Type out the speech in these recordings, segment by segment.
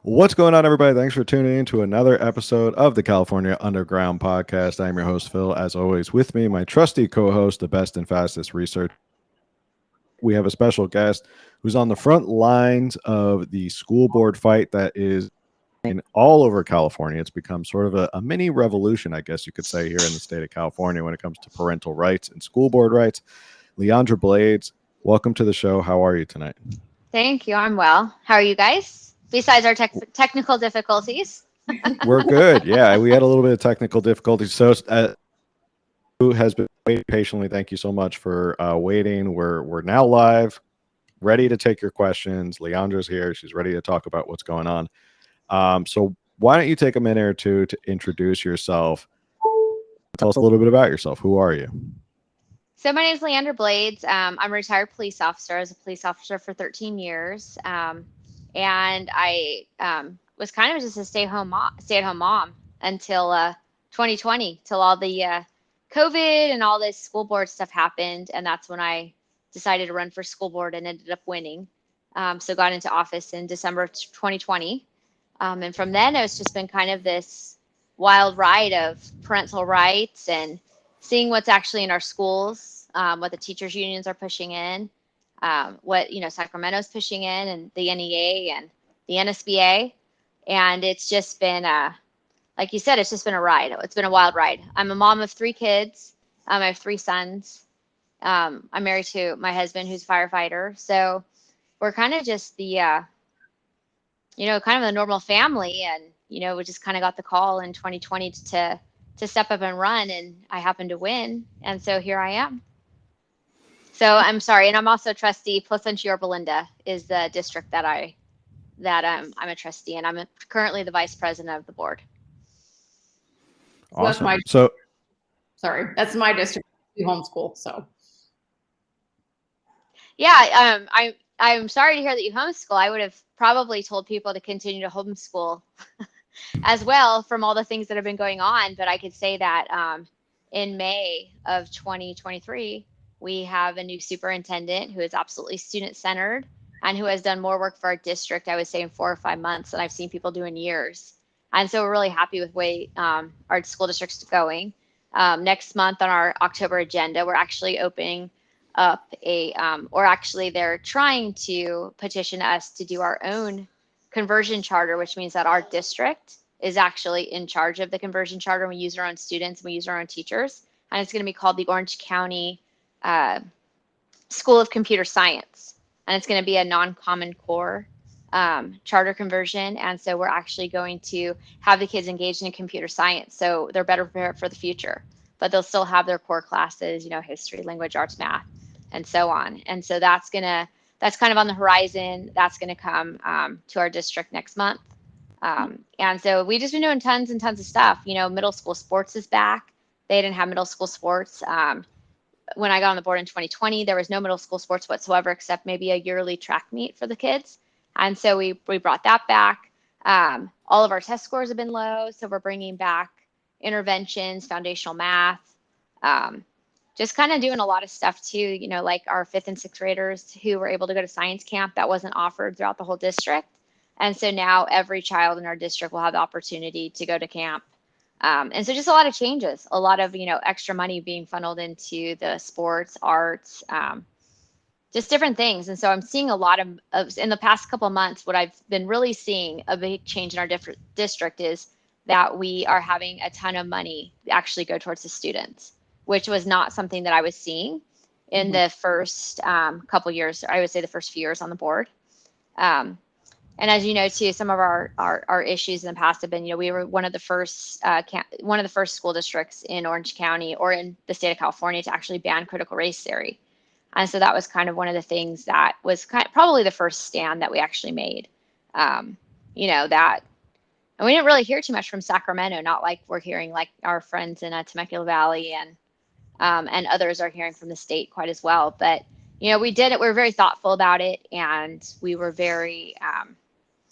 What's going on, everybody? Thanks for tuning in to another episode of the California Underground Podcast. I'm your host, Phil. As always, with me, my trusty co-host, the best and fastest research. We have a special guest who's on the front lines of the school board fight that is in all over California. It's become sort of a mini revolution, I guess you could say, here in the state of California when it comes to parental rights and school board rights. Leandra Blades, welcome to the show. How are you tonight? Thank you. I'm well. How are you guys? Besides our technical difficulties. We're good. Yeah, we had a little bit of technical difficulties. So, who has been waiting patiently? Thank you so much for waiting. We're now live, ready to take your questions. Leandra's here. She's ready to talk about what's going on. So, why don't you take a minute or two to introduce yourself? Tell us a little bit about yourself. Who are you? So my name is Leandra Blades. I'm a retired police officer. I was a police officer for 13 years. And I was kind of just a stay-at-home mom until 2020, till all the COVID and all this school board stuff happened. And that's when I decided to run for school board and ended up winning. So got into office in December of 2020. And from then, it's just been kind of this wild ride of parental rights and seeing what's actually in our schools, what the teachers unions are pushing in, what Sacramento's pushing in, and the NEA and the NSBA. And it's just been, like you said, it's just been a ride. It's been a wild ride. I'm a mom of 3 kids. I have 3 sons. I'm married to my husband, who's a firefighter. So we're kind of just the, kind of a normal family. And, we just kind of got the call in 2020 to step up and run, and I happened to win. And so here I am. So I'm sorry. And I'm also a trustee. Placentia-Yorba Linda is the district that I'm a trustee, and I'm currently the vice president of the board. Awesome. That's my district. We homeschool. So. Yeah. I'm sorry to hear that you homeschool. I would have probably told people to continue to homeschool as well from all the things that have been going on. But I could say that in May of 2023, we have a new superintendent who is absolutely student-centered and who has done more work for our district, I would say, in 4 or 5 months than I've seen people do in years. And so we're really happy with the way our school district's going. Next month on our October agenda, we're actually opening up they're trying to petition us to do our own conversion charter, which means that our district is actually in charge of the conversion charter. We use our own students, we use our own teachers, and it's going to be called the Orange County School of Computer Science. And it's going to be a non-common core charter conversion. And so we're actually going to have the kids engaged in computer science. So they're better prepared for the future, but they'll still have their core classes, history, language, arts, math, and so on. And so that's kind of on the horizon. That's going to come to our district next month. And so we just been doing tons and tons of stuff. Middle school sports is back. They didn't have middle school sports. When I got on the board in 2020, there was no middle school sports whatsoever, except maybe a yearly track meet for the kids. And so we brought that back. All of our test scores have been low. So we're bringing back interventions, foundational math, just kind of doing a lot of stuff too, like our 5th and 6th graders who were able to go to science camp that wasn't offered throughout the whole district. And so now every child in our district will have the opportunity to go to camp. And so just a lot of changes, a lot of, extra money being funneled into the sports, arts, just different things. And so I'm seeing a lot of in the past couple of months, what I've been really seeing a big change in our different district is that we are having a ton of money actually go towards the students, which was not something that I was seeing in the first couple years, or I would say the first few years on the board. And as you know, too, some of our issues in the past have been, we were one of the first school districts in Orange County or in the state of California to actually ban critical race theory. And so that was kind of one of the things that was probably the first stand that we actually made. And we didn't really hear too much from Sacramento, not like we're hearing like our friends in Temecula Valley and others are hearing from the state quite as well. But, we did it. We were very thoughtful about it. And we were very,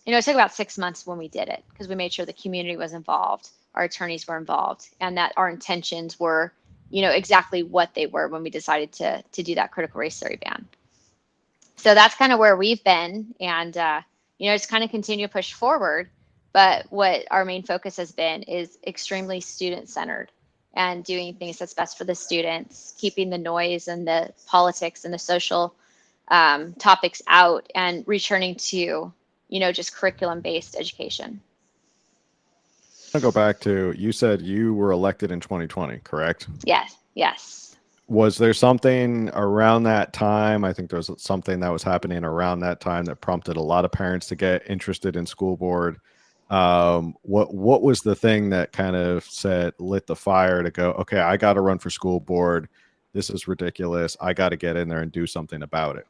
it took about 6 months when we did it because we made sure the community was involved, our attorneys were involved, and that our intentions were, exactly what they were when we decided to do that critical race theory ban. So that's kind of where we've been. And just kind of continue to push forward. But what our main focus has been is extremely student-centered and doing things that's best for the students, keeping the noise and the politics and the social topics out, and returning to, just curriculum-based education. I'll go back to, you said you were elected in 2020, correct? Yes. Was there something around that time? I think there was something that was happening around that time that prompted a lot of parents to get interested in school board. What was the thing that kind of lit the fire to go, okay, I got to run for school board. This is ridiculous. I got to get in there and do something about it.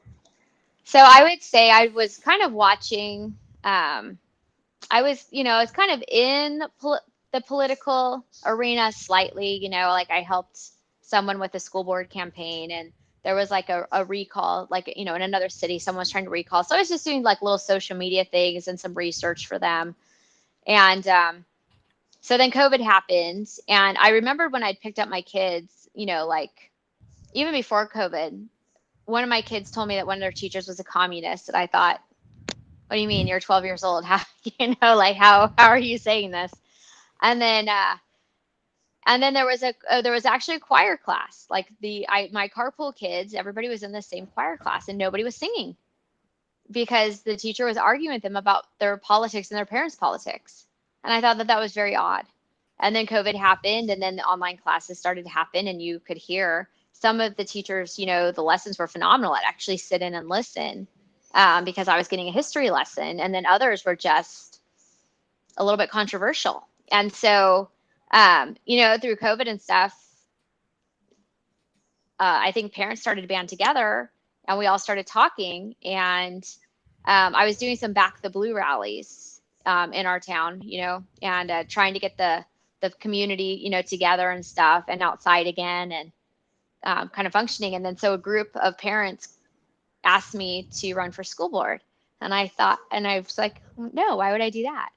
So I would say I was kind of watching, I was kind of in the political arena slightly, like I helped someone with a school board campaign, and there was like a recall, like, in another city, someone was trying to recall. So I was just doing like little social media things and some research for them. And so then COVID happened. And I remembered when I'd picked up my kids, like even before COVID, one of my kids told me that one of their teachers was a communist. And I thought, what do you mean? You're 12 years old. How, like how are you saying this? And then there was actually a choir class. Like my carpool kids, everybody was in the same choir class, and nobody was singing because the teacher was arguing with them about their politics and their parents' politics. And I thought that was very odd. And then COVID happened, and then the online classes started to happen, and you could hear some of the teachers, the lessons were phenomenal. I'd actually sit in and listen because I was getting a history lesson, and then others were just a little bit controversial. And so, through COVID and stuff, I think parents started to band together, and we all started talking. And I was doing some Back the Blue rallies in our town, and trying to get the community, together and stuff, and outside again, and kind of functioning. And then so a group of parents asked me to run for school board. And I was like, no, why would I do that?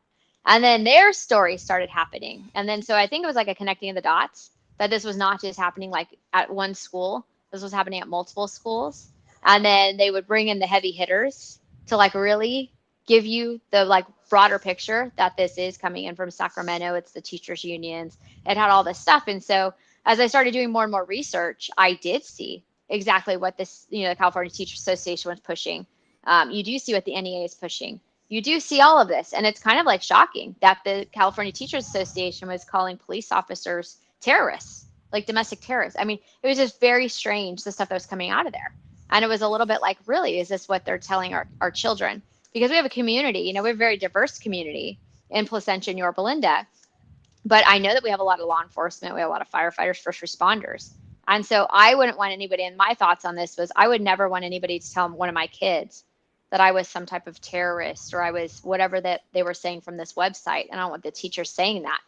And then their story started happening. And then so I think it was like a connecting of the dots, that this was not just happening like at one school. This was happening at multiple schools. And then they would bring in the heavy hitters to like really give you the like broader picture that this is coming in from Sacramento. It's the teachers unions. It had all this stuff. And so as I started doing more and more research, I did see exactly what this, the California Teachers Association was pushing. You do see what the NEA is pushing. You do see all of this. And it's kind of like shocking that the California Teachers Association was calling police officers terrorists, like domestic terrorists. I mean, it was just very strange, the stuff that was coming out of there. And it was a little bit like, really, is this what they're telling our children? Because we have a community, we have a very diverse community in Placentia-Yorba Linda. But I know that we have a lot of law enforcement. We have a lot of firefighters, first responders. And so I wouldn't want anybody, and my thoughts on this was I would never want anybody to tell one of my kids that I was some type of terrorist, or I was whatever that they were saying from this website. And I don't want the teachers saying that.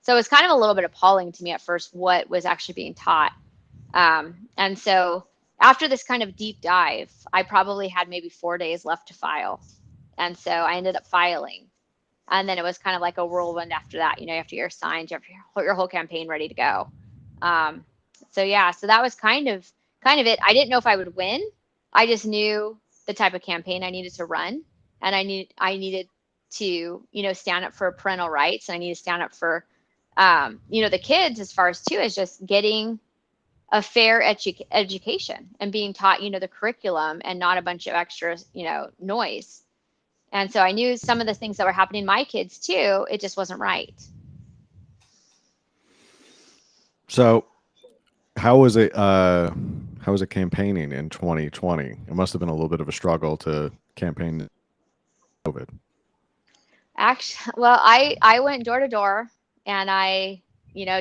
So it was kind of a little bit appalling to me at first what was actually being taught. And so after this kind of deep dive, I probably had maybe 4 days left to file. And so I ended up filing. And then it was kind of like a whirlwind after that. You have to get your signs, you have your whole campaign ready to go. So that was kind of it. I didn't know if I would win. I just knew the type of campaign I needed to run, and I needed to, stand up for parental rights, and I need to stand up for, the kids, as far as too, as just getting a fair education and being taught, the curriculum, and not a bunch of extra, noise. And so I knew some of the things that were happening to my kids too. It just wasn't right. So how was it campaigning in 2020? It must have been a little bit of a struggle to campaign COVID. Actually, well, I went door to door, and I,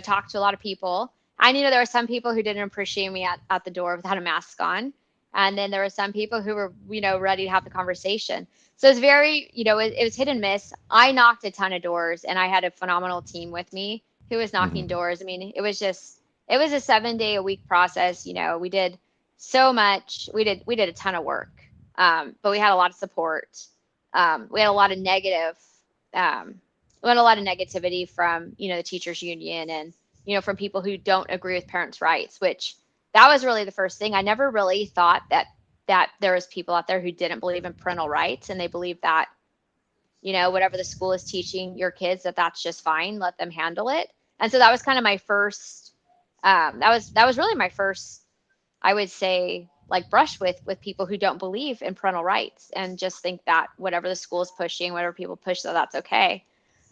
talked to a lot of people. I knew there were some people who didn't appreciate me at the door without a mask on. And then there were some people who were, ready to have the conversation. So it's very, it was hit and miss. I knocked a ton of doors, and I had a phenomenal team with me who was knocking doors. I mean, it was a 7-day-a-week process. We did so much. We did a ton of work, but we had a lot of support. We had a lot of negativity from, the teachers union, and, from people who don't agree with parents' rights, which that was really the first thing. I never really thought that there was people out there who didn't believe in parental rights, and they believed that whatever the school is teaching your kids, that's just fine. Let them handle it. And so that was kind of my first, that was really my first, I would say, like brush with people who don't believe in parental rights and just think that whatever the school is pushing, whatever people push, so that's okay.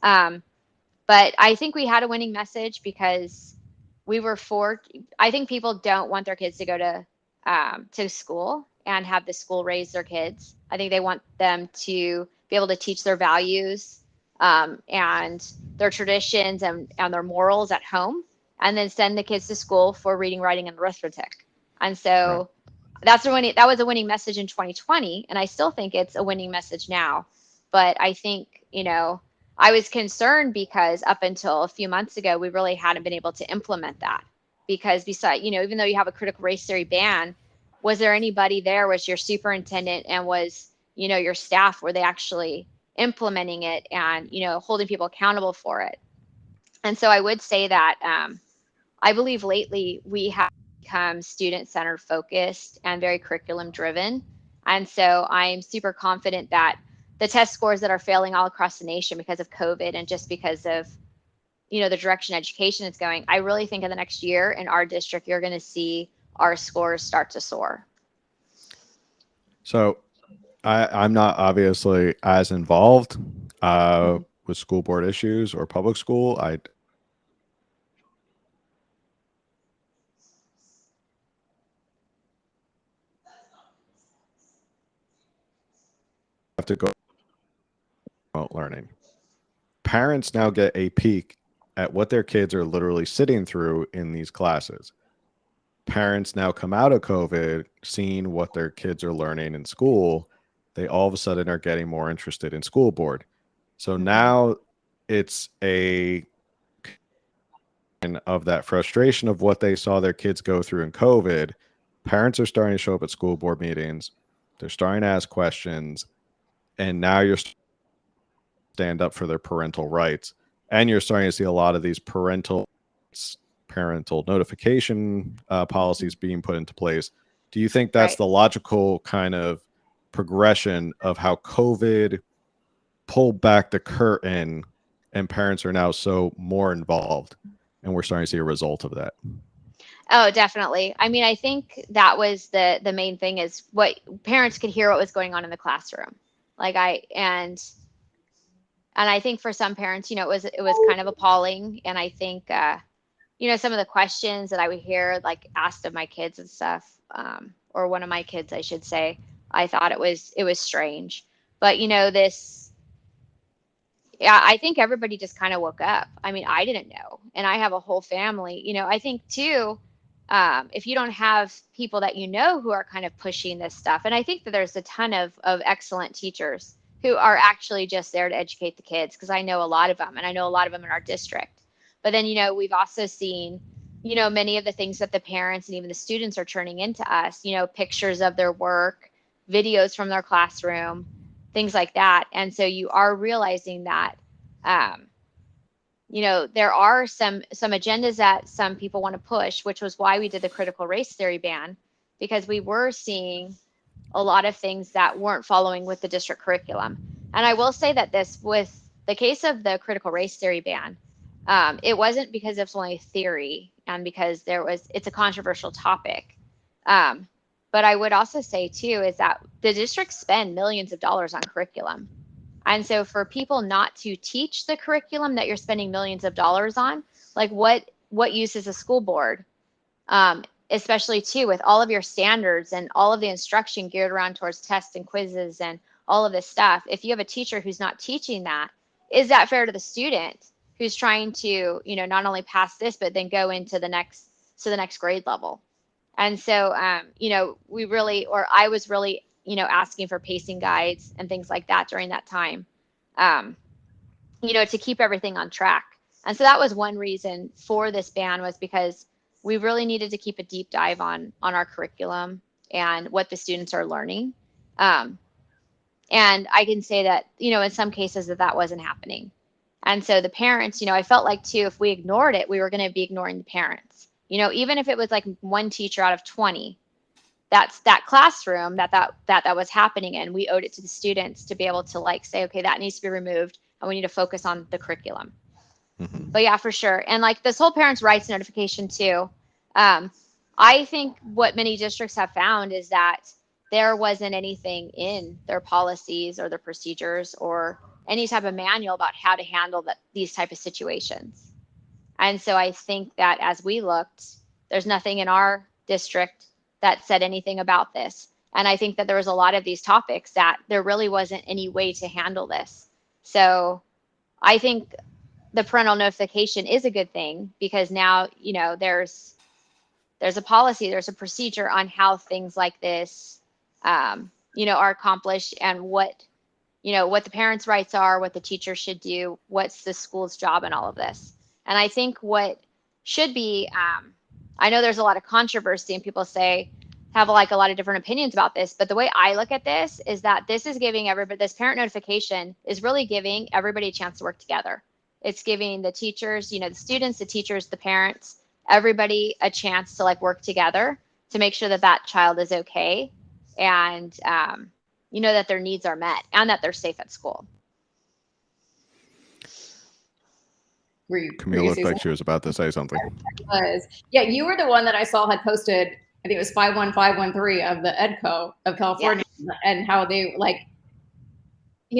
But I think we had a winning message because we were for, I think people don't want their kids to go to school and have the school raise their kids. I think they want them to be able to teach their values and their traditions and their morals at home, and then send the kids to school for reading, writing, and arithmetic. And so that was a winning message in 2020, and I still think it's a winning message now. But I think, I was concerned because up until a few months ago, we really hadn't been able to implement that. Because besides, even though you have a critical race theory ban, was there anybody there, was your superintendent and was, your staff, were they actually implementing it and, holding people accountable for it? And so I would say that I believe lately we have become student-centered focused and very curriculum driven. And so I'm super confident that the test scores that are failing all across the nation because of COVID and just because of, the direction education is going, I really think in the next year in our district, you're going to see our scores start to soar. So I'm not obviously as involved with school board issues or public school. I have to go remote learning. Parents now get a peek at what their kids are literally sitting through in these classes. Parents now come out of COVID, seeing what their kids are learning in school. They all of a sudden are getting more interested in school board. So now it's a of that frustration of what they saw their kids go through in COVID. Parents are starting to show up at school board meetings. They're starting to ask questions. And now you're stand up for their parental rights. And you're starting to see a lot of these parental notification policies being put into place. Do you think that's the logical kind of progression of how COVID pulled back the curtain and parents are now so more involved, and we're starting to see a result of that? Oh, definitely. I mean, I think that was the main thing, is what parents could hear what was going on in the classroom. And I think for some parents, it was kind of appalling. And I think, some of the questions that I would hear, like asked of my kids and stuff, or one of my kids, I should say, I thought it was strange. But, I think everybody just kind of woke up. I mean, I didn't know. And I have a whole family, I think too, if you don't have people that who are kind of pushing this stuff. And I think that there's a ton of excellent teachers who are actually just there to educate the kids, because I know a lot of them, and I know a lot of them in our district. But then, we've also seen, many of the things that the parents and even the students are turning into us, pictures of their work, videos from their classroom, things like that. And so you are realizing that, there are some agendas that some people want to push, which was why we did the critical race theory ban, because we were seeing a lot of things that weren't following with the district curriculum. And I will say that with the case of the critical race theory ban, it wasn't because it's only theory and because it's a controversial topic. But I would also say too, is that the districts spend millions of dollars on curriculum. And so for people not to teach the curriculum that you're spending millions of dollars on, like what use is a school board? Especially too, with all of your standards and all of the instruction geared around towards tests and quizzes and all of this stuff. If you have a teacher who's not teaching that, is that fair to the student who's trying to, not only pass this, but then go into the next grade level? And so, I was really, asking for pacing guides and things like that during that time, to keep everything on track. And so that was one reason for this ban, was because we really needed to keep a deep dive on our curriculum and what the students are learning. And I can say that, in some cases that wasn't happening. And so the parents, I felt like too, if we ignored it, we were going to be ignoring the parents. Even if it was like one teacher out of 20, that classroom that was happening in, we owed it to the students to be able to like say, okay, that needs to be removed and we need to focus on the curriculum. Mm-hmm. But yeah, for sure. And like this whole parents' rights notification too. I think what many districts have found is that there wasn't anything in their policies or their procedures or any type of manual about how to handle these type of situations. And so I think that as we looked, there's nothing in our district that said anything about this. And I think that there was a lot of these topics that there really wasn't any way to handle this. So I think the parental notification is a good thing because now, there's a policy, there's a procedure on how things like this, are accomplished and what the parents' rights are, what the teacher should do, what's the school's job in all of this. And I think what should be, I know there's a lot of controversy and people have like a lot of different opinions about this, but the way I look at this is that this is giving everybody, this parent notification is really giving everybody a chance to work together. It's giving the teachers, the students, the teachers, the parents, everybody a chance to like work together to make sure that that child is okay and, that their needs are met and that they're safe at school. Camille looked like she was about to say something. Yeah, you were the one that I saw had posted, I think it was 51513 of the EDCO of California, and how they like,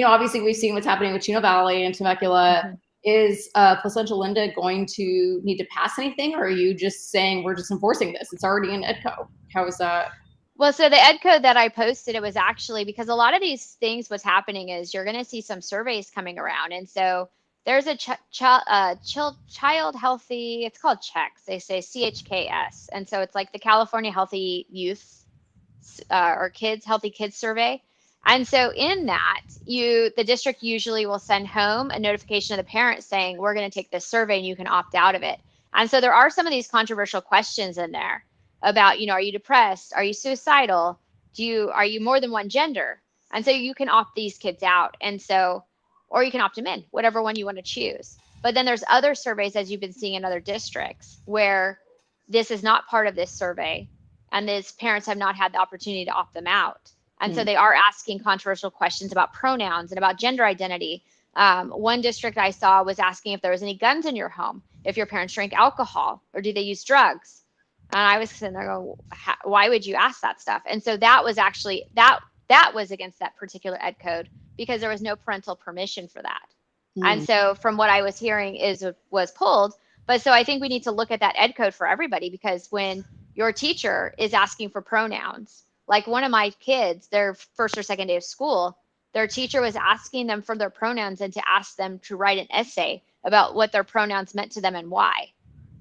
obviously we've seen what's happening with Chino Valley and Temecula. Mm-hmm. Is Placentia-Yorba Linda going to need to pass anything, or are you just saying we're just enforcing this? It's already in EDCO. How is that? Well, so the ed code that I posted, it was actually because a lot of these things, what's happening is you're going to see some surveys coming around. And so there's a child healthy, it's called CHECS. They say CHKS. And so it's like the California Healthy Youth or Kids, Healthy Kids Survey. And so in that, the district usually will send home a notification to the parents saying, we're going to take this survey and you can opt out of it. And so there are some of these controversial questions in there about, are you depressed? Are you suicidal? Are you more than one gender? And so you can opt these kids out. And so, or you can opt them in, whatever one you want to choose. But then there's other surveys, as you've been seeing in other districts, where this is not part of this survey and these parents have not had the opportunity to opt them out. And so they are asking controversial questions about pronouns and about gender identity. One district I saw was asking if there was any guns in your home, if your parents drank alcohol, or do they use drugs? And I was sitting there going, why would you ask that stuff? And so that was actually, that was against that particular ed code because there was no parental permission for that. And so from what I was hearing was pulled. But so I think we need to look at that ed code for everybody, because when your teacher is asking for pronouns, like one of my kids, their first or second day of school, their teacher was asking them for their pronouns and to ask them to write an essay about what their pronouns meant to them and why.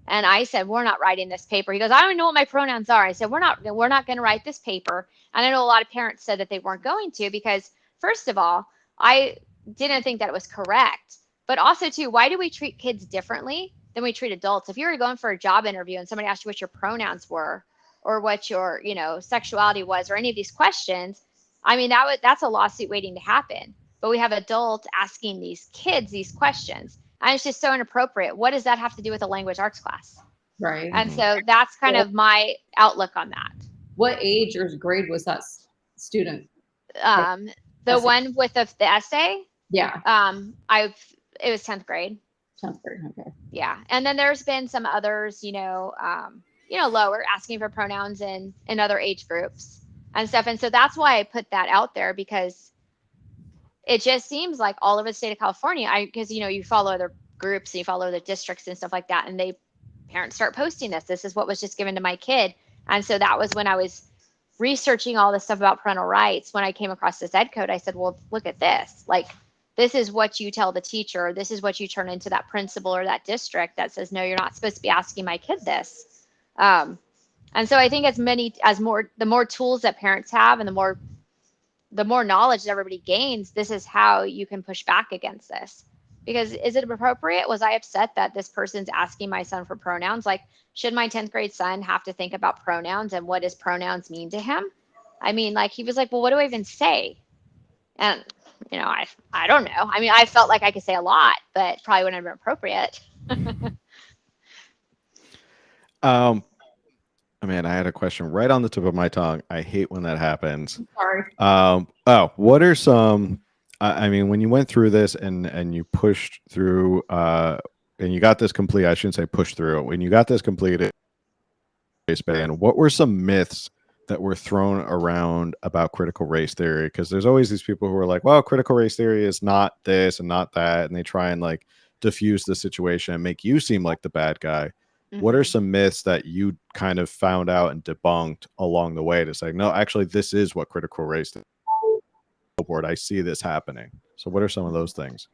And I said, we're not writing this paper. He goes, I don't even know what my pronouns are. I said, we're not going to write this paper. And I know a lot of parents said that they weren't going to because, first of all, I didn't think that it was correct. But also, too, why do we treat kids differently than we treat adults? If you were going for a job interview and somebody asked you what your pronouns were or what your, sexuality was or any of these questions, I mean, that's a lawsuit waiting to happen. But we have adults asking these kids these questions. And it's just so inappropriate. What does that have to do with a language arts class? Right. And so that's kind of my outlook on that. What age or grade was that student? The essay. One with the essay? Yeah. It was 10th grade. 10th grade, okay. Yeah. And then there's been some others, lower, asking for pronouns in other age groups and stuff. And so that's why I put that out there, because it just seems like all over the state of California, because, you follow other groups and you follow other districts and stuff like that. And parents start posting this. This is what was just given to my kid. And so that was when I was researching all this stuff about parental rights. When I came across this ed code, I said, well, look at this. Like, this is what you tell the teacher. This is what you turn into that principal or that district that says, no, you're not supposed to be asking my kid this. And so I think the more tools that parents have and the more knowledge that everybody gains, this is how you can push back against this. Because is it appropriate? Was I upset that this person's asking my son for pronouns? Like, should my 10th grade son have to think about pronouns and what does pronouns mean to him? I mean, like, he was like, well, what do I even say? And, I don't know. I mean, I felt like I could say a lot, but probably wouldn't have been appropriate. I'm man, I had a question right on the tip of my tongue. I hate when that happens. Sorry. What are some? I mean, when you went through this and you pushed through, and you got this complete. I shouldn't say push through. When you got this completed, and what were some myths that were thrown around about critical race theory? Because there's always these people who are like, well, critical race theory is not this and not that, and they try and like diffuse the situation and make you seem like the bad guy. What are some myths that you kind of found out and debunked along the way to say, no, actually, this is what critical race is? I see this happening. So what are some of those things?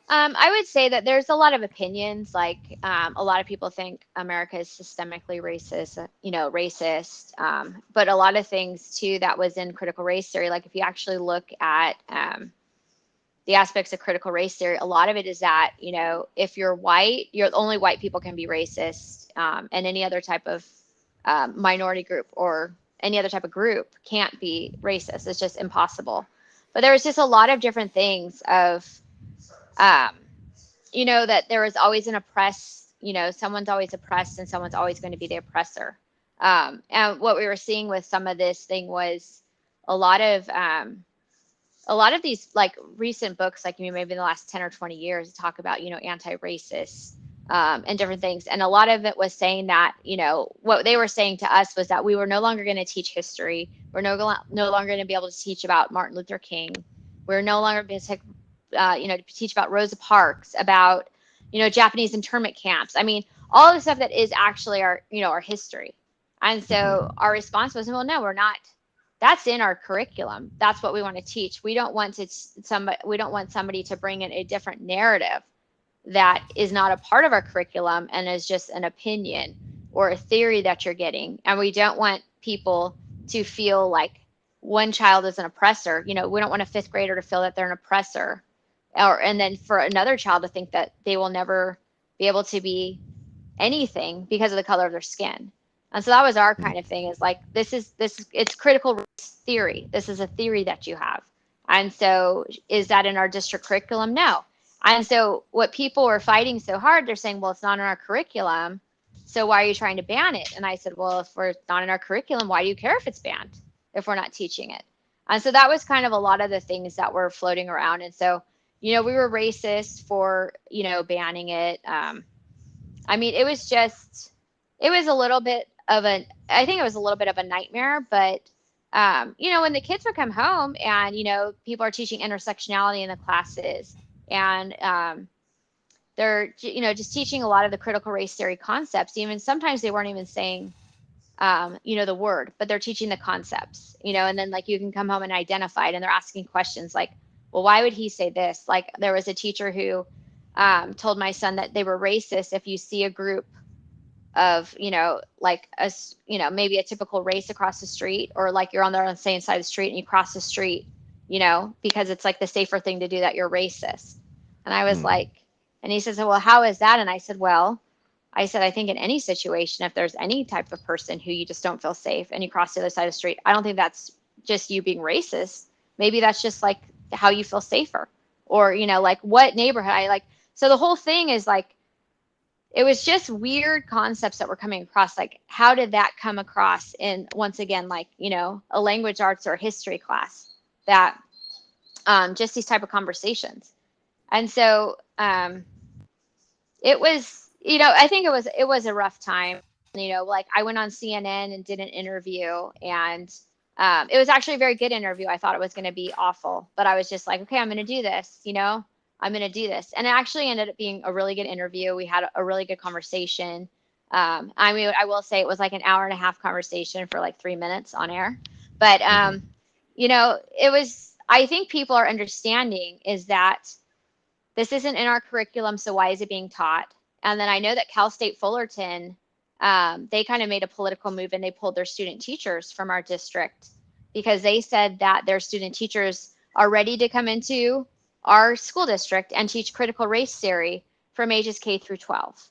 I would say that there's a lot of opinions. Like a lot of people think America is systemically racist, racist. But a lot of things too that was in critical race theory. Like if you actually look at the aspects of critical race theory, a lot of it is that, if you're white, only white people can be racist, and any other type of minority group or any other type of group can't be racist. It's just impossible. But there was just a lot of different things of, that there was always an oppressed, someone's always oppressed and someone's always going to be the oppressor. And what we were seeing with some of this thing was a lot of these like recent books, like maybe in the last 10 or 20 years, talk about, anti-racist and different things. And a lot of it was saying that, what they were saying to us was that we were no longer going to teach history. We're no longer going to be able to teach about Martin Luther King. We're no longer going to teach about Rosa Parks, about, Japanese internment camps. I mean, all the stuff that is actually our, our history. And so our response was, well, no, we're not. That's in our curriculum. That's what we want to teach. We don't want somebody to bring in a different narrative that is not a part of our curriculum and is just an opinion or a theory that you're getting. And we don't want people to feel like one child is an oppressor. We don't want a fifth grader to feel that they're an oppressor, and then for another child to think that they will never be able to be anything because of the color of their skin. And so that was our kind of thing, is like, it's critical race theory. This is a theory that you have. And so is that in our district curriculum? No. And so what people were fighting so hard, they're saying, well, it's not in our curriculum, so why are you trying to ban it? And I said, well, if we're not in our curriculum, why do you care if it's banned if we're not teaching it? And so that was kind of a lot of the things that were floating around. And so, we were racist for, banning it. I mean, it was a little bit of I think it was a little bit of a nightmare, but when the kids would come home and, people are teaching intersectionality in the classes, and they're, just teaching a lot of the critical race theory concepts. Even sometimes they weren't even saying, the word, but they're teaching the concepts, and then like you can come home and identify it, and they're asking questions like, well, why would he say this? Like there was a teacher who told my son that they were racist if you see a group of, like maybe a typical race across the street, or like you're on the same side of the street and you cross the street, because it's like the safer thing to do, that you're racist. And I was like, and he says, well, how is that? And I said, I think in any situation, if there's any type of person who you just don't feel safe and you cross the other side of the street, I don't think that's just you being racist. Maybe that's just like how you feel safer, or, like what neighborhood so the whole thing is like, it was just weird concepts that were coming across. Like, how did that come across in, once again, like, a language arts or history class, that just these type of conversations. And so it was, I think it was a rough time. Like I went on CNN and did an interview, and it was actually a very good interview. I thought it was going to be awful, but I was just like, okay, I'm going to do this, I'm going to do this. And it actually ended up being a really good interview. We had a really good conversation. I mean, I will say it was like an hour and a half conversation for like 3 minutes on air. But, it was, I think people are understanding is that this isn't in our curriculum, so why is it being taught? And then I know that Cal State Fullerton, they kind of made a political move, and they pulled their student teachers from our district because they said that their student teachers are ready to come into our school district and teach critical race theory from ages K through 12.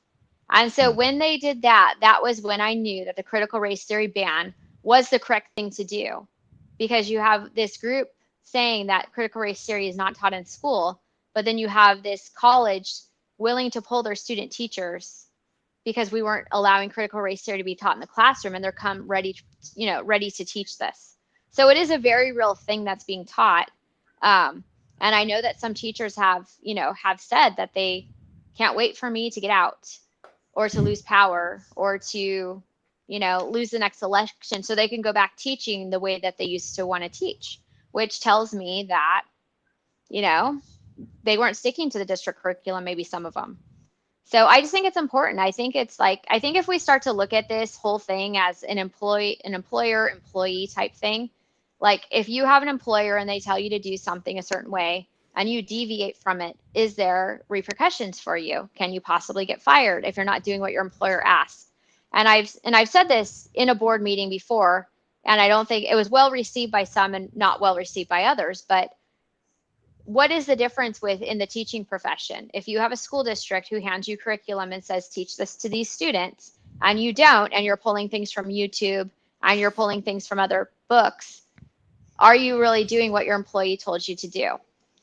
And so when they did that, that was when I knew that the critical race theory ban was the correct thing to do, because you have this group saying that critical race theory is not taught in school, but then you have this college willing to pull their student teachers because we weren't allowing critical race theory to be taught in the classroom, and they're ready to teach this. So it is a very real thing that's being taught. And I know that some teachers have said that they can't wait for me to get out or to lose power or to, lose the next election so they can go back teaching the way that they used to want to teach, which tells me that, they weren't sticking to the district curriculum, maybe some of them. So I just think it's important. I think if we start to look at this whole thing as an employer-employee type thing, like if you have an employer and they tell you to do something a certain way and you deviate from it, is there repercussions for you? Can you possibly get fired if you're not doing what your employer asks? And I've said this in a board meeting before, and I don't think it was well received by some and not well received by others, but what is the difference in the teaching profession? If you have a school district who hands you curriculum and says, teach this to these students, and you don't, and you're pulling things from YouTube and you're pulling things from other books, are you really doing what your employee told you to do?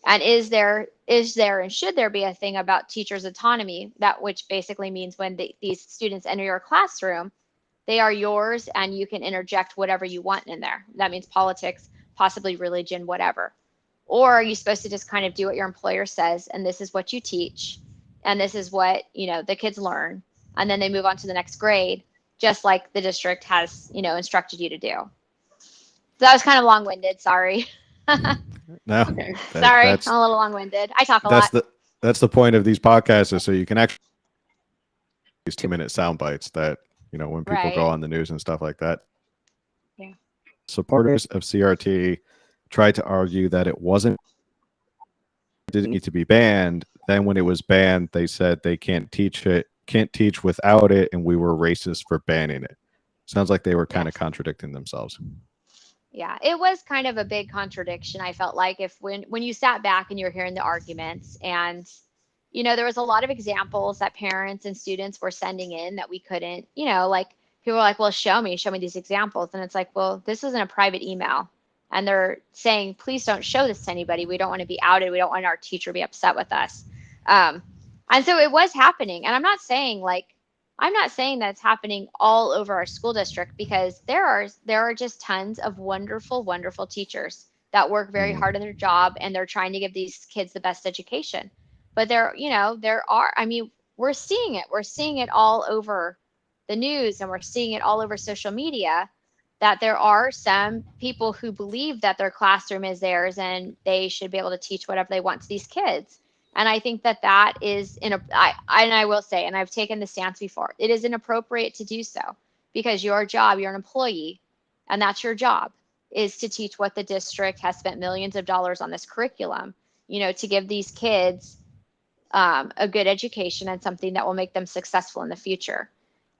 And is there and should there be a thing about teachers' autonomy, which basically means when these students enter your classroom, they are yours and you can interject whatever you want in there. That means politics, possibly religion, whatever. Or are you supposed to just kind of do what your employer says, and this is what you teach, and this is what, the kids learn, and then they move on to the next grade, just like the district has, instructed you to do. So that was kind of long-winded. Sorry. No, Okay. Sorry, I'm a little long-winded. I talk a lot. That's the point of these podcasts, is so you can actually these 2-minute sound bites that, when people go on the news and stuff like that. Yeah. Supporters of CRT tried to argue that it didn't need to be banned. Then when it was banned, they said they can't teach without it, and we were racist for banning it. Sounds like they were kind of contradicting themselves. Yeah, it was kind of a big contradiction. I felt like when you sat back and you're hearing the arguments, and there was a lot of examples that parents and students were sending in that we couldn't, like people were like, well, show me these examples. And it's like, well, this isn't a private email. And they're saying, please don't show this to anybody. We don't want to be outed. We don't want our teacher to be upset with us. And so it was happening. And I'm not saying that it's happening all over our school district, because there are just tons of wonderful, wonderful teachers that work very hard in their job, and they're trying to give these kids the best education. But we're seeing it. We're seeing it all over the news, and we're seeing it all over social media, that there are some people who believe that their classroom is theirs and they should be able to teach whatever they want to these kids. And I think that is I will say, and I've taken the stance before, it is inappropriate to do so, because you're an employee, and that's your job, is to teach what the district has spent millions of dollars on this curriculum, to give these kids a good education and something that will make them successful in the future.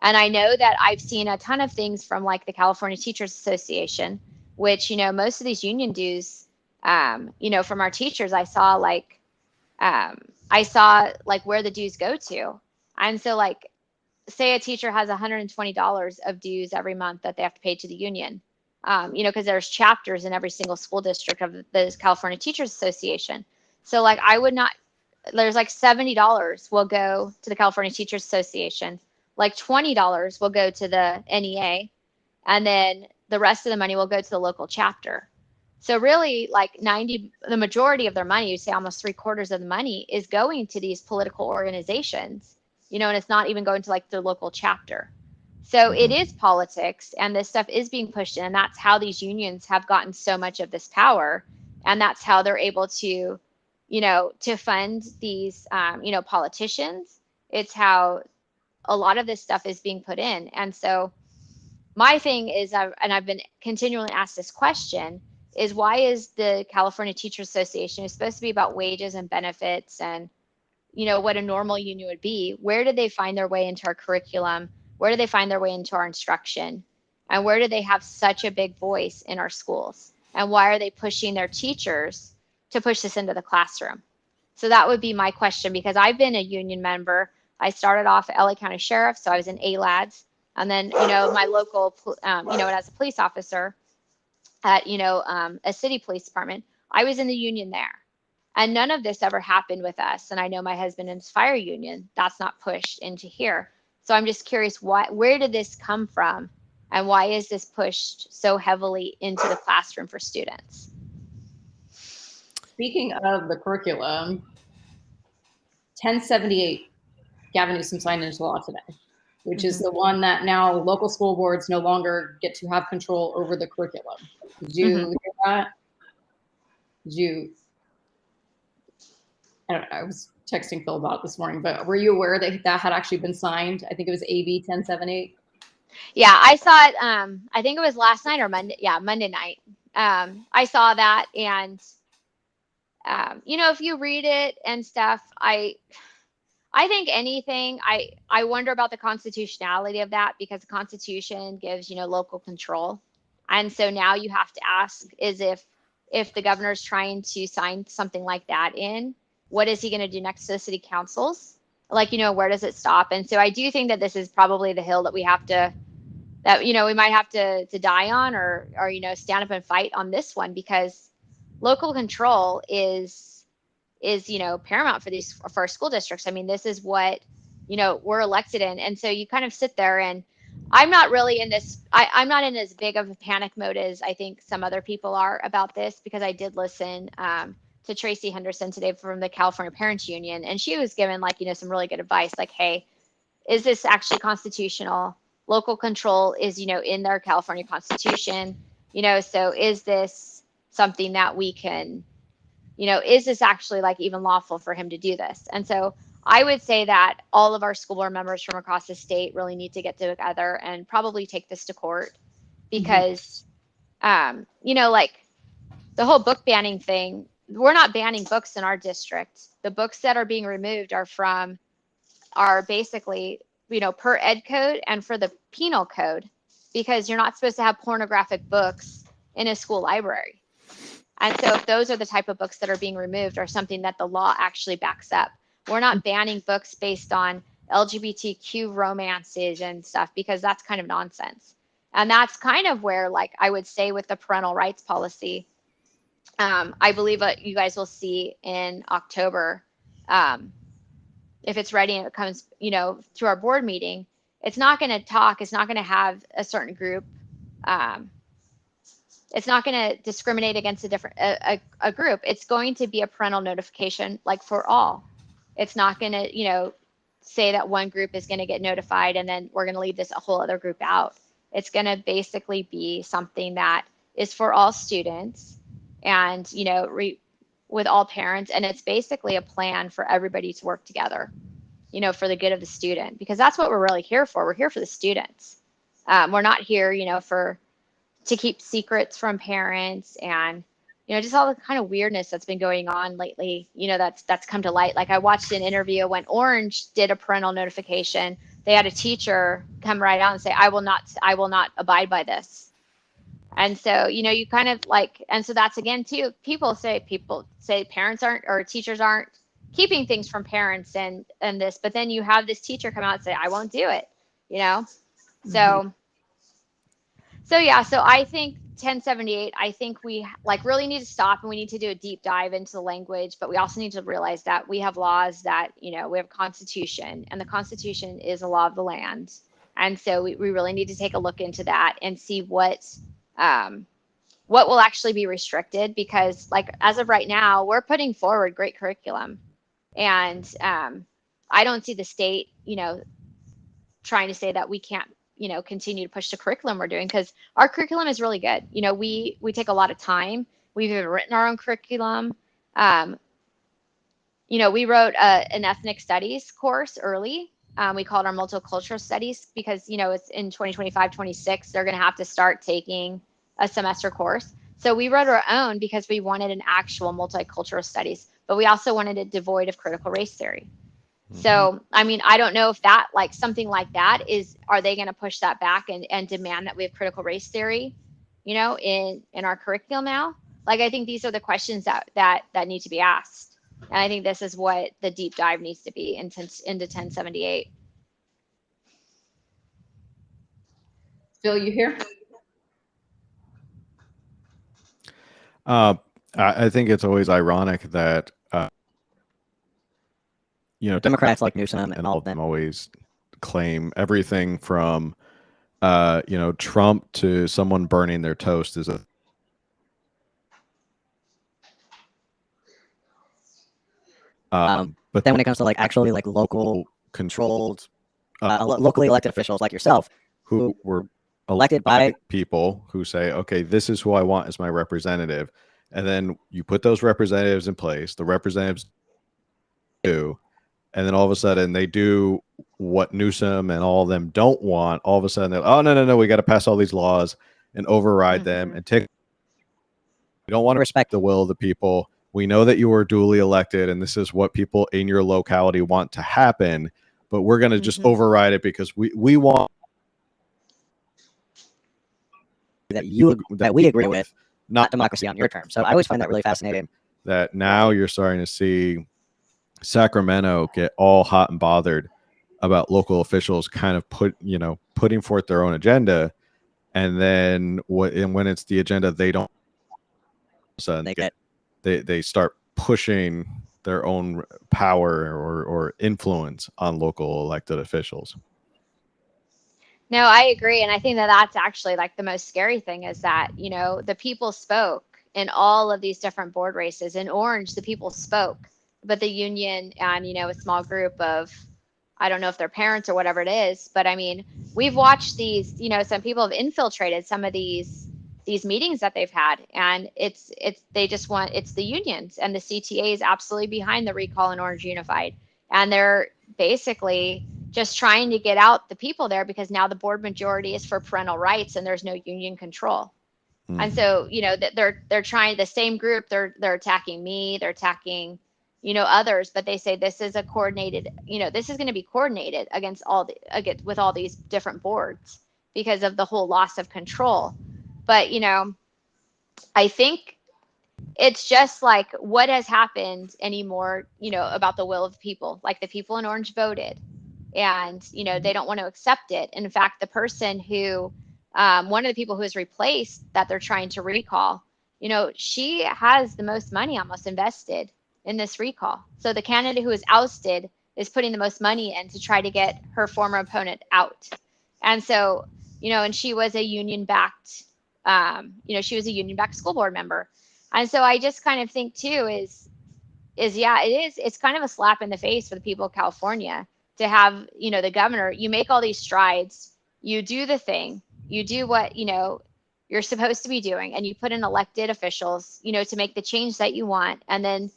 And I know that I've seen a ton of things from like the California Teachers Association, which, most of these union dues, from our teachers, I saw where the dues go to. And so like, say a teacher has $120 of dues every month that they have to pay to the union, because there's chapters in every single school district of the California Teachers Association. So like, there's like $70 will go to the California Teachers Association. Like $20 will go to the NEA, and then the rest of the money will go to the local chapter. So really, like the majority of their money, you say almost 3/4 of the money, is going to these political organizations, and it's not even going to like the local chapter. So it is politics, and this stuff is being pushed in, and that's how these unions have gotten so much of this power, and that's how they're able to, to fund these, politicians. It's how a lot of this stuff is being put in. And so my thing is, I've been continually asked this question, is why is the California Teachers Association, is supposed to be about wages and benefits and, what a normal union would be. Where did they find their way into our curriculum? Where do they find their way into our instruction? And where do they have such a big voice in our schools? And why are they pushing their teachers to push this into the classroom? So that would be my question, because I've been a union member. I started off at LA County Sheriff, so I was in ALADS. And then, my local, as a police officer at, a city police department, I was in the union there. And none of this ever happened with us. And I know my husband in his fire union, that's not pushed into here. So I'm just curious, where did this come from? And why is this pushed so heavily into the classroom for students? Speaking of the curriculum, 1078, Gavin Newsom signed into law today, which is the one that now local school boards no longer get to have control over the curriculum. Did you hear that? Did you? I don't know. I was texting Phil about it this morning, but were you aware that that had actually been signed? I think it was AB 1078. Yeah, I saw it. I think it was last night or Monday. Yeah, Monday night. I saw that, and you know, if you read it and stuff, I think anything. I wonder about the constitutionality of that, because the Constitution gives, you know, local control, and so now you have to ask is if the governor's trying to sign something like that in, what is he going to do next to the city councils? Like, you know, where does it stop? And so I do think that this is probably the hill that we have to, that, you know, we might have to die on, or you know, stand up and fight on this one, because local control is, you know, paramount for our school districts. I mean, this is what, you know, we're elected in. And so you kind of sit there, and I'm not really in this, I'm not in as big of a panic mode as I think some other people are about this, because I did listen to Tracy Henderson today from the California Parents Union, and she was given, like, you know, some really good advice, like, hey, is this actually constitutional? Local control is, you know, in their California Constitution, you know, so is this something that we can, you know, is this actually like even lawful for him to do this? And so I would say that all of our school board members from across the state really need to get together and probably take this to court, because, you know, like the whole book banning thing, we're not banning books in our district. The books that are being removed are basically, you know, per ed code and for the penal code, because you're not supposed to have pornographic books in a school library. And so if those are the type of books that are being removed, or something that the law actually backs up, we're not banning books based on LGBTQ romances and stuff, because that's kind of nonsense. And that's kind of where, like, I would say with the parental rights policy, I believe what you guys will see in October, if it's ready and it comes, you know, to our board meeting, it's not going to have a certain group. It's not going to discriminate against a group. It's going to be a parental notification, like, for all. It's not going to, you know, say that one group is going to get notified and then we're going to leave this a whole other group out. It's going to basically be something that is for all students, and, you know, with all parents. And it's basically a plan for everybody to work together, you know, for the good of the student, because that's what we're really here for. We're here for the students. We're not here, you know, to keep secrets from parents, and, you know, just all the kind of weirdness that's been going on lately, you know, that's come to light. Like, I watched an interview when Orange did a parental notification. They had a teacher come right out and say, I will not abide by this. And so, you know, you kind of like, and so that's, again, too, people say parents aren't, or teachers aren't keeping things from parents and this, but then you have this teacher come out and say, I won't do it, you know? So yeah, so I think 1078, I think we, like, really need to stop, and we need to do a deep dive into the language, but we also need to realize that we have laws, that, you know, we have a constitution, and the Constitution is a law of the land. And so we really need to take a look into that and see what will actually be restricted, because, like, as of right now, we're putting forward great curriculum, and I don't see the state, you know, trying to say that we can't, you know, continue to push the curriculum we're doing, because our curriculum is really good. You know, we take a lot of time. We've even written our own curriculum. You know, we wrote an ethnic studies course early. We called our multicultural studies, because, you know, it's in 2025-26, they're going to have to start taking a semester course. So we wrote our own because we wanted an actual multicultural studies, but we also wanted it devoid of critical race theory. So, I mean, I don't know if that, like, something like that are they going to push that back and demand that we have critical race theory, you know, in our curriculum now? Like, I think these are the questions that need to be asked. And I think this is what the deep dive needs to be into 1078. Phil, you here? I think it's always ironic that, you know, Democrats like Newsom and all of them always claim everything from Trump to someone burning their toast is a but then when it comes to like actually like local controlled locally elected officials like yourself who were elected by people who say, okay, this is who I want as my representative, and then you put those representatives in place, the representatives do, and then all of a sudden they do what Newsom and all of them don't want. All of a sudden they're, oh no, we got to pass all these laws and override them and take. We don't want to respect the will of the people. We know that you were duly elected and this is what people in your locality want to happen, but we're going to just override it because we want that we agree with, not democracy on your terms. So I always find that really fascinating that now you're starting to see Sacramento get all hot and bothered about local officials kind of putting forth their own agenda, and then when it's the agenda they don't, so they start pushing their own power or influence on local elected officials. No, I agree. And I think that that's actually like the most scary thing is that, the people spoke in all of these different board races. In Orange, the people spoke, but the union and, a small group of, I don't know if they're parents or whatever it is, but I mean, we've watched these, some people have infiltrated some of these meetings that they've had, and it's the unions, and the CTA is absolutely behind the recall in Orange Unified. And they're basically just trying to get out the people there because now the board majority is for parental rights and there's no union control. And so, they're trying, the same group, they're attacking me, they're attacking, others, but they say this is a coordinated, this is going to be coordinated against with all these different boards because of the whole loss of control. But, I think it's just like what has happened anymore, about the will of the people. Like the people in Orange voted and, they don't want to accept it. In fact, the person who, one of the people who was replaced that they're trying to recall, she has the most money almost invested in this recall. So the candidate who was ousted is putting the most money in to try to get her former opponent out. And so, and she was a union-backed, school board member. And so I just kind of think too it's kind of a slap in the face for the people of California to have, the governor, you make all these strides, you do the thing, you do what, you're supposed to be doing, and you put in elected officials, to make the change that you want. And then,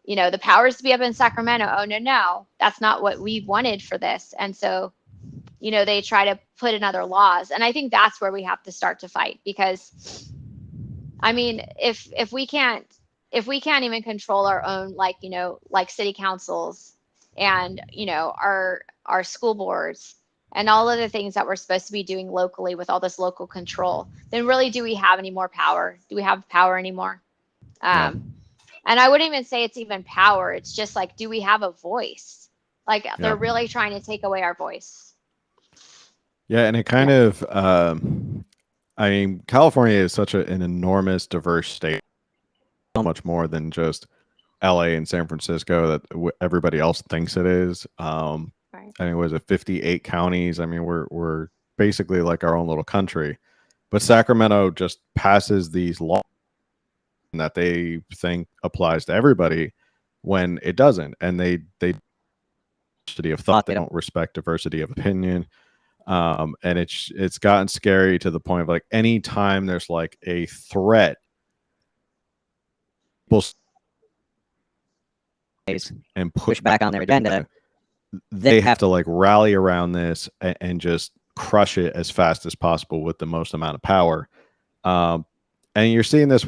the powers to be up in Sacramento, oh, no, that's not what we wanted for this. And so, they try to put in other laws. And I think that's where we have to start to fight, because I mean, if we can't even control our own, like city councils and, our school boards and all of the things that we're supposed to be doing locally with all this local control, then really, do we have any more power? Do we have power anymore? And I wouldn't even say it's even power. It's just like, do we have a voice? Like they're really trying to take away our voice. Yeah. And it kind of, I mean, California is such an enormous, diverse state, so much more than just LA and San Francisco that everybody else thinks it is. Right. I mean, was it 58 counties? I mean, we're basically like our own little country, but Sacramento just passes these laws that they think applies to everybody when it doesn't, and they diversity of thought, they don't respect diversity of opinion. And it's gotten scary to the point of like anytime there's like a threat, people and push back on their agenda, they have to like rally around this and just crush it as fast as possible with the most amount of power. And you're seeing this,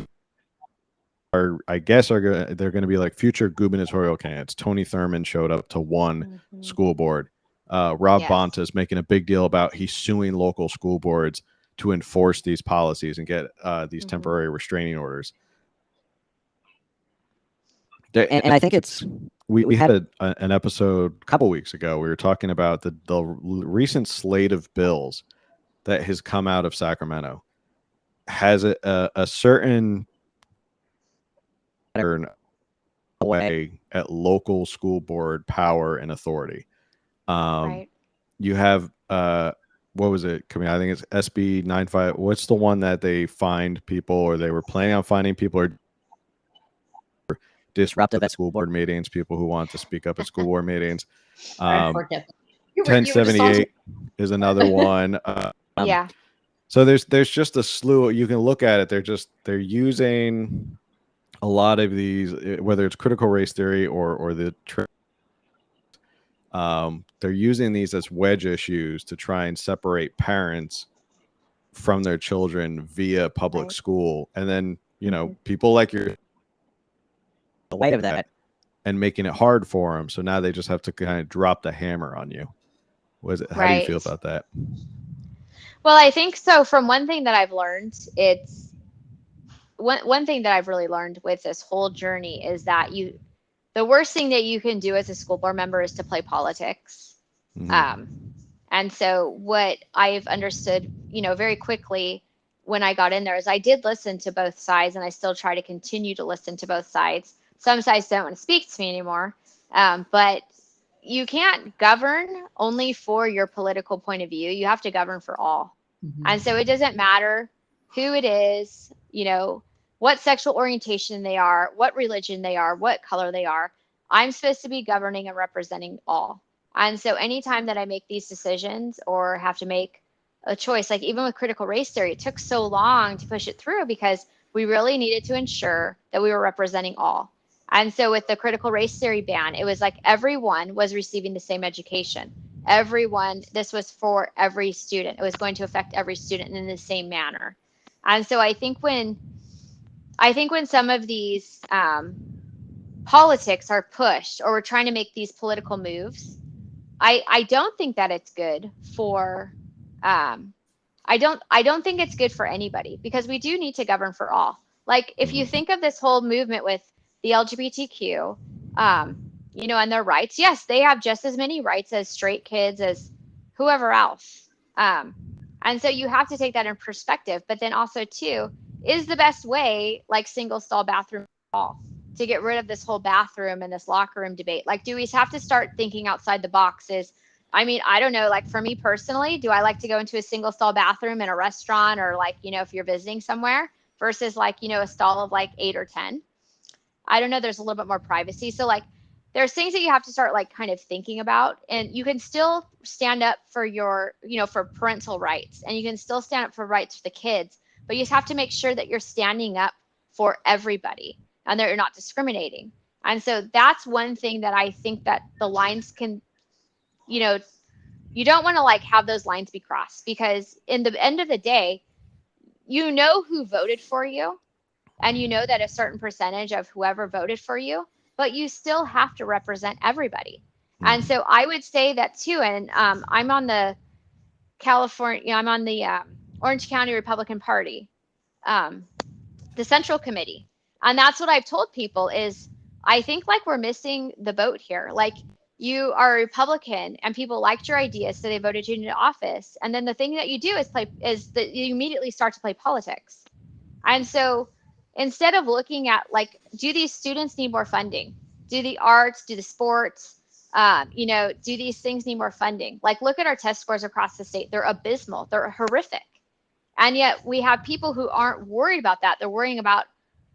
I guess they're going to be like future gubernatorial candidates. Tony Thurmond showed up to one school board. Rob Bonta is making a big deal about he's suing local school boards to enforce these policies and get these temporary restraining orders. And I think it's we had an episode a couple weeks ago. We were talking about the recent slate of bills that has come out of Sacramento has a certain way at local school board power and authority. Right. you have what was it coming? I think it's SB 95. What's the one that they fined people, or they were planning on finding people, or disruptive at school board meetings, people who want to speak up at school board meetings. I forget. You were just talking 1078 is another one. Yeah. So there's just a slew. You can look at it. They're using a lot of these, whether it's critical race theory or the they're using these as wedge issues to try and separate parents from their children via public Right. school, and then people like the weight of that and making it hard for them. So now they just have to kind of drop the hammer on you. How do you feel about that? Well, I think so. From one thing that I've learned, it's one thing that I've really learned with this whole journey is that the worst thing that you can do as a school board member is to play politics. And so what I've understood, very quickly when I got in there is I did listen to both sides, and I still try to continue to listen to both sides. Some sides don't want to speak to me anymore, but you can't govern only for your political point of view. You have to govern for all. And so it doesn't matter who it is, what sexual orientation they are, what religion they are, what color they are. I'm supposed to be governing and representing all. And so anytime that I make these decisions or have to make a choice, like even with critical race theory, it took so long to push it through because we really needed to ensure that we were representing all. And so with the critical race theory ban, it was like everyone was receiving the same education. This was for every student. It was going to affect every student in the same manner. And so I think when some of these politics are pushed, or we're trying to make these political moves, I don't think that it's good for I don't think it's good for anybody, because we do need to govern for all. Like if you think of this whole movement with the LGBTQ, and their rights, yes, they have just as many rights as straight kids, as whoever else. And so you have to take that in perspective. But then also too, is the best way like single stall bathroom to get rid of this whole bathroom and this locker room debate? Like, do we have to start thinking outside the boxes? I mean, I don't know, like for me personally, do I like to go into a single stall bathroom in a restaurant, or like, if you're visiting somewhere, versus like, a stall of like 8 or 10? I don't know. There's a little bit more privacy. So like, there's things that you have to start like kind of thinking about, and you can still stand up for your, for parental rights, and you can still stand up for rights for the kids, but you just have to make sure that you're standing up for everybody and that you're not discriminating. And so that's one thing that I think that the lines can, you don't want to like have those lines be crossed, because in the end of the day, who voted for you, and that a certain percentage of whoever voted for you, but you still have to represent everybody. And so I would say that too. And I'm on the I'm on the Orange County Republican Party, the Central Committee. And that's what I've told people is I think like we're missing the boat here. Like, you are a Republican and people liked your ideas, so they voted you into office. And then the thing that you do is that you immediately start to play politics. And so instead of looking at like, do these students need more funding? Do the arts, do the sports, do these things need more funding? Like, look at our test scores across the state. They're abysmal. They're horrific. And yet we have people who aren't worried about that. They're worrying about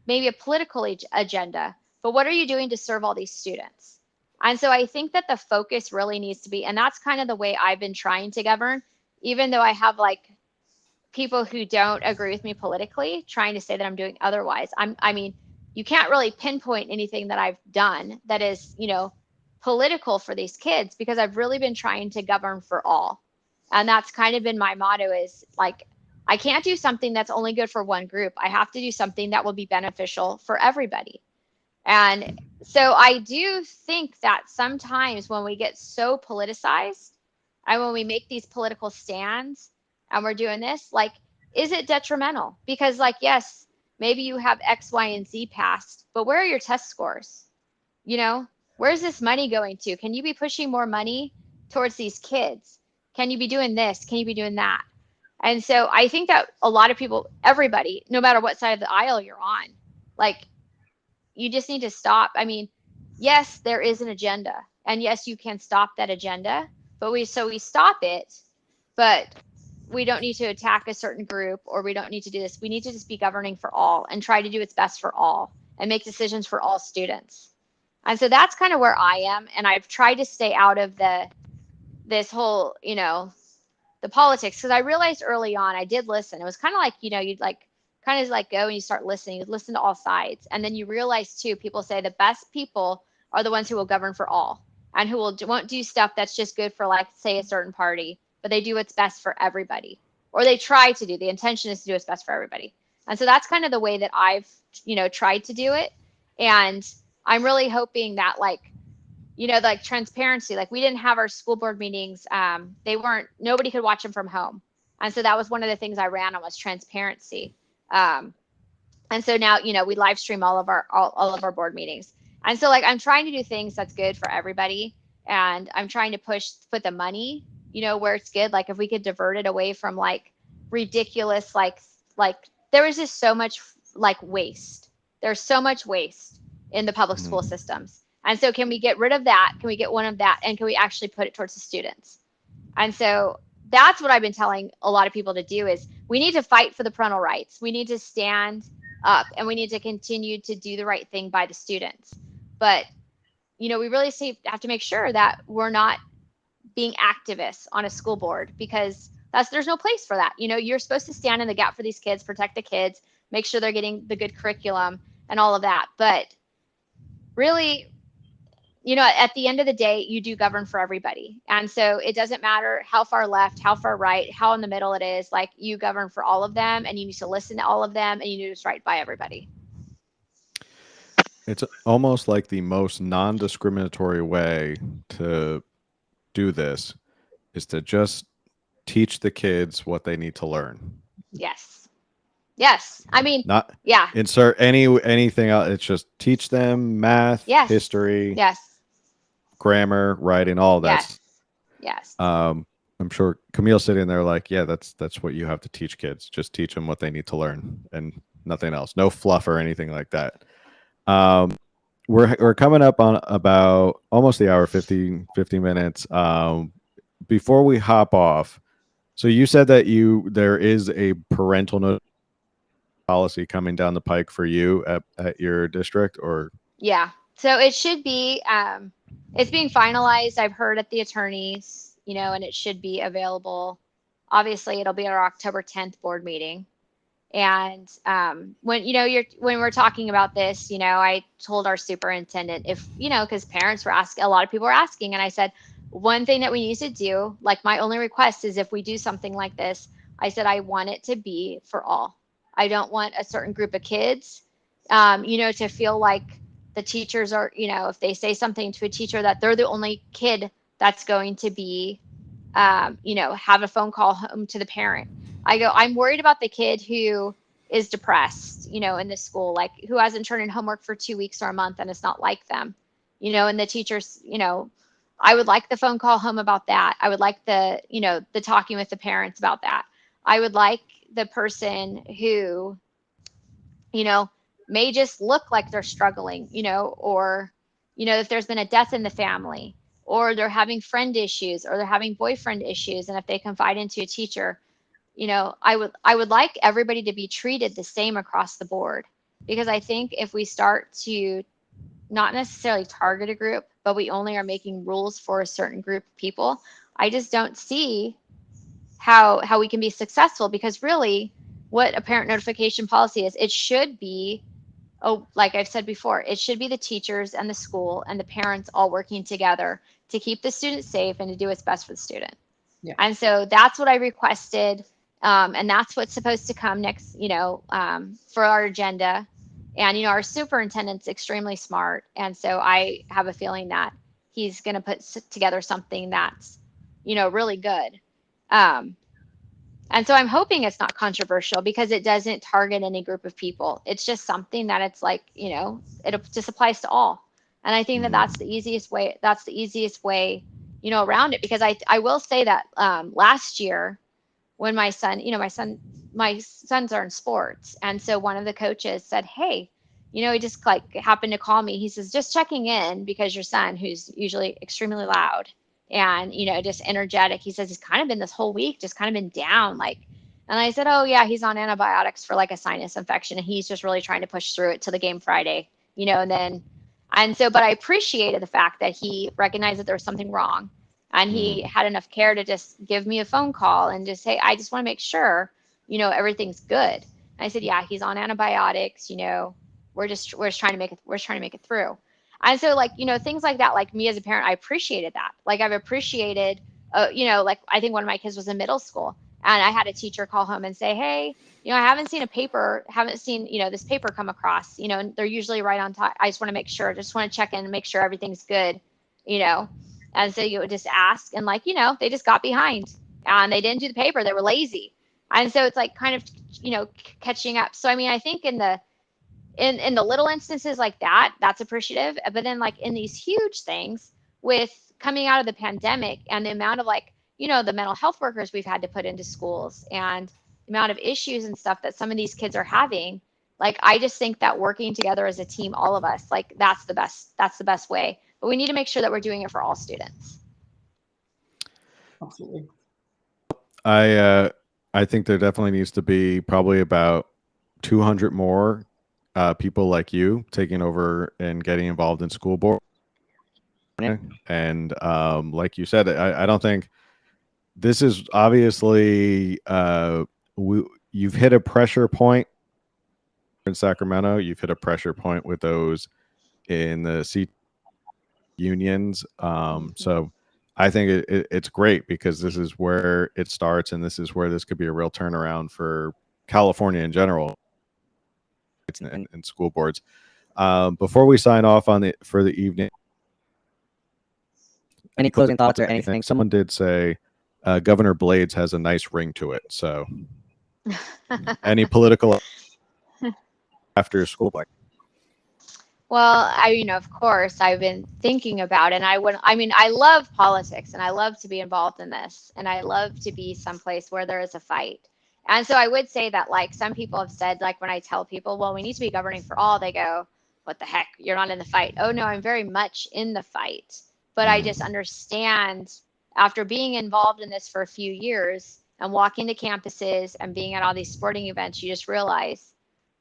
maybe a political agenda. But what are you doing to serve all these students? And so I think that the focus really needs to be, and that's kind of the way I've been trying to govern, even though I have like people who don't agree with me politically trying to say that I'm doing otherwise. I mean, you can't really pinpoint anything that I've done that is, political for these kids, because I've really been trying to govern for all. And that's kind of been my motto, is like, I can't do something that's only good for one group. I have to do something that will be beneficial for everybody. And so I do think that sometimes when we get so politicized and when we make these political stands and we're doing this, like, is it detrimental? Because like, yes, maybe you have X, Y, and Z passed, but where are your test scores? Where's this money going to? Can you be pushing more money towards these kids? Can you be doing this? Can you be doing that? And so I think that a lot of people, everybody, no matter what side of the aisle you're on, like, you just need to stop. I mean, yes, there is an agenda, and yes, you can stop that agenda, but we stop it, but we don't need to attack a certain group, or we don't need to do this. We need to just be governing for all and try to do what's best for all and make decisions for all students. And so that's kind of where I am. And I've tried to stay out of this whole, the politics, because I realized early on, I did listen. It was kind of like, you'd like kind of like go and you start listening, you listen to all sides. And then you realize too, people say the best people are the ones who will govern for all, and who won't do stuff that's just good for, like, say, a certain party, but they do what's best for everybody, or they try to do. The intention is to do what's best for everybody. And so that's kind of the way that I've, tried to do it. And I'm really hoping that, like, like transparency, like we didn't have our school board meetings. Nobody could watch them from home. And so that was one of the things I ran on, was transparency. And so now, we live stream all of our board meetings. And so, like, I'm trying to do things that's good for everybody. And I'm trying to put the money, where it's good. Like, if we could divert it away from, like, ridiculous, like there is just so much, like, waste. There's so much waste in the public school systems. And so can we get rid of that? Can we get one of that? And can we actually put it towards the students? And so that's what I've been telling a lot of people to do, is we need to fight for the parental rights. We need to stand up, and we need to continue to do the right thing by the students. But, we really have to make sure that we're not being activists on a school board, because there's no place for that. You're supposed to stand in the gap for these kids, protect the kids, make sure they're getting the good curriculum and all of that. But really, at the end of the day, you do govern for everybody. And so it doesn't matter how far left, how far right, how in the middle it is. Like, you govern for all of them, and you need to listen to all of them, and you need to just right by everybody. It's almost like the most non-discriminatory way to do this is to just teach the kids what they need to learn. Yes. I mean, not yeah. insert anything else. It's just teach them math, Yes. history, yes, grammar, writing, all that. Yes. I'm sure Camille's sitting there like, yeah, that's what you have to teach kids. Just teach them what they need to learn and nothing else. No fluff or anything like that. We're coming up on about almost the hour, 50 minutes. Before we hop off, so you said that there is a parental notification policy coming down the pike for you at your district, or? Yeah. So it should be, it's being finalized, I've heard, at the attorneys, and it should be available. Obviously, it'll be at our October 10th board meeting. And when we're talking about this, I told our superintendent, if, because parents were asking, a lot of people were asking, and I said, one thing that we need to do, like, my only request is, if we do something like this, I said, I want it to be for all. I don't want a certain group of kids, to feel like the teachers are, if they say something to a teacher, that they're the only kid that's going to be, have a phone call home to the parent. I'm worried about the kid who is depressed, in the school, like, who hasn't turned in homework for 2 weeks or a month, and it's not like them, and the teachers, I would like the phone call home about that. I would like the talking with the parents about that. I would like the person who, may just look like they're struggling, or, if there's been a death in the family, or they're having friend issues, or they're having boyfriend issues, and if they confide into a teacher, I would like everybody to be treated the same across the board, because I think if we start to not necessarily target a group, but we only are making rules for a certain group of people, I just don't see how we can be successful. Because really, what a parent notification policy is, it should be, like I've said before, it should be the teachers and the school and the parents all working together to keep the student safe and to do what's best for the student. Yeah. And so that's what I requested. And that's what's supposed to come next, for our agenda. And, our superintendent's extremely smart. And so I have a feeling that he's going to put together something that's, really good. And so I'm hoping it's not controversial, because it doesn't target any group of people. It's just something that it's like, it just applies to all. And I think that that's the easiest way. That's the easiest way, around it. Because I will say that last year, when my son, my sons are in sports. And so one of the coaches said, hey, he just like happened to call me. He says, just checking in, because your son, who's usually extremely loud and, just energetic. He says he's kind of been this whole week, just kind of been down. And I said, oh yeah, he's on antibiotics for like a sinus infection. And he's just really trying to push through it to the game Friday, but I appreciated the fact that he recognized that there was something wrong, and he had enough care to just give me a phone call and just say, I just want to make sure, everything's good. And I said, yeah, he's on antibiotics, we're just trying to make it through. And so things like that, like me as a parent, I appreciated that. Like I've appreciated, like I think one of my kids was in middle school, and I had a teacher call home and say, hey, I haven't seen this paper come across, and they're usually right on time. I just want to make sure, just want to check in and make sure everything's good, and so you would just ask, and they just got behind and they didn't do the paper. They were lazy. And so it's like kind of, catching up. So, I mean, I think in the little instances like that, that's appreciative. But then like in these huge things with coming out of the pandemic and the amount of the mental health workers we've had to put into schools and the amount of issues and stuff that some of these kids are having, I just think that working together as a team, all of us, that's the best way. But we need to make sure that we're doing it for all students. Absolutely. I think there definitely needs to be probably about 200 more people like you taking over and getting involved in school board. And like you said, I don't think this is obviously you've hit a pressure point in Sacramento. You've hit a pressure point with those in the unions. So I think it's great because this is where it starts, and this is where this could be a real turnaround for California in general and school boards. Before we sign off for the evening, any closing thoughts or anything? Someone did say Governor Blades has a nice ring to it. So any political after school break? Well, of course, I've been thinking about it. And I love politics and I love to be involved in this. And I love to be someplace where there is a fight. And so I would say that some people have said, when I tell people, well, we need to be governing for all, they go, what the heck? You're not in the fight. Oh, no, I'm very much in the fight. But I just understand after being involved in this for a few years and walking to campuses and being at all these sporting events, you just realize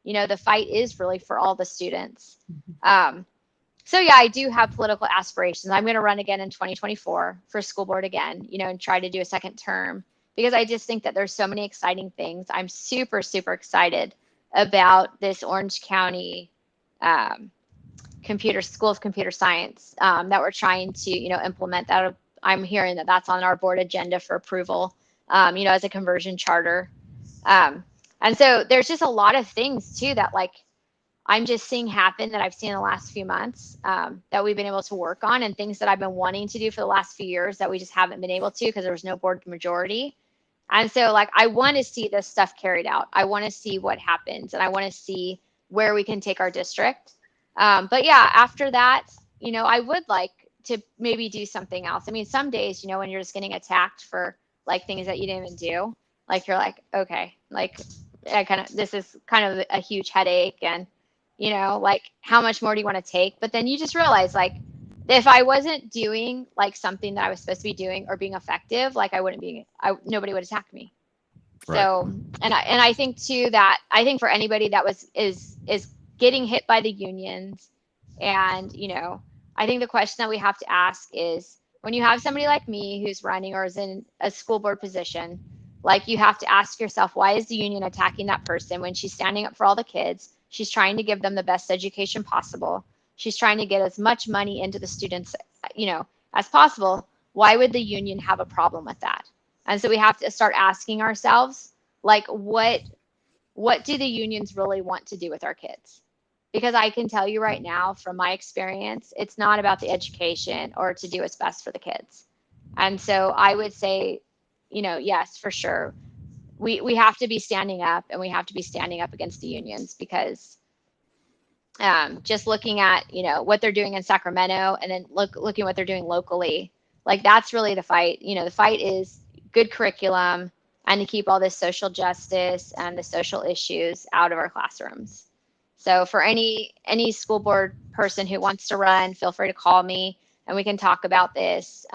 the fight is really for all the students. So yeah, I do have political aspirations. I'm going to run again in 2024 for school board again, and try to do a second term because I just think that there's so many exciting things. I'm super, super excited about this Orange County School of Computer Science that we're trying to, implement. That I'm hearing that that's on our board agenda for approval, as a conversion charter. And so there's just a lot of things too that I'm just seeing happen that I've seen in the last few months that we've been able to work on, and things that I've been wanting to do for the last few years that we just haven't been able to because there was no board majority. And so I want to see this stuff carried out. I want to see what happens, and I want to see where we can take our district. But yeah, after that, I would like to maybe do something else. I mean, some days, when you're just getting attacked for things that you didn't even do, you're like, okay, this is kind of a huge headache, and how much more do you want to take? But then you just realize if I wasn't doing something that I was supposed to be doing or being effective, nobody would attack me. Right. So, and I think too that I think for anybody that is getting hit by the unions, and I think the question that we have to ask is, when you have somebody like me who's running or is in a school board position, you have to ask yourself, why is the union attacking that person when she's standing up for all the kids? She's trying to give them the best education possible. She's trying to get as much money into the students, as possible. Why would the union have a problem with that? And so we have to start asking ourselves, what do the unions really want to do with our kids? Because I can tell you right now, from my experience, it's not about the education or to do what's best for the kids. And so I would say, yes, for sure. We have to be standing up, and we have to be standing up against the unions, because just looking at, what they're doing in Sacramento, and then looking what they're doing locally, that's really the fight. The fight is good curriculum and to keep all this social justice and the social issues out of our classrooms. So for any school board person who wants to run, feel free to call me and we can talk about this.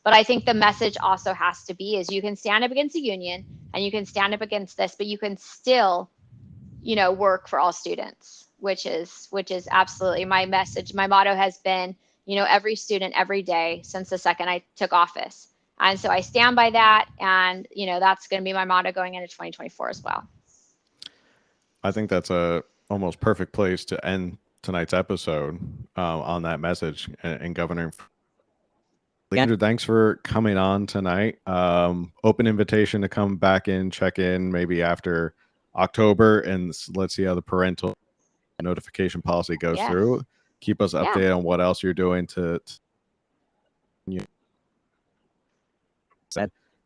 But I think the message also has to be is you can stand up against the union and you can stand up against this, but you can still, you know, work for all students, which is absolutely my message. My motto has been, you know, every student every day since the second I took office. And so I stand by that. And, you know, that's going to be my motto going into 2024 as well. I think that's a almost perfect place to end tonight's episode on that message. And Governor Leandra, thanks for coming on tonight. Open invitation to come back in, check in maybe after October, and let's see how the parental notification policy goes through. Keep us updated on what else you're doing to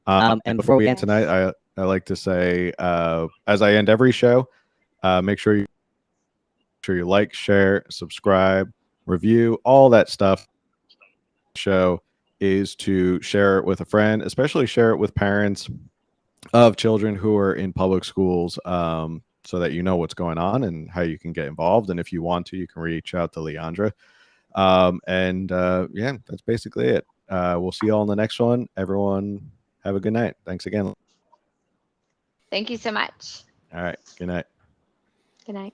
and before we end tonight, I like to say, as I end every show, make sure you like, share, subscribe, review, all that stuff. Show is to share it with a friend, especially share it with parents of children who are in public schools, so that you know what's going on and how you can get involved. And if you want to, you can reach out to Leandra. Yeah, that's basically it. We'll see you all in the next one. Everyone have a good night. Thanks again. Thank you so much. All right. Good night. Good night.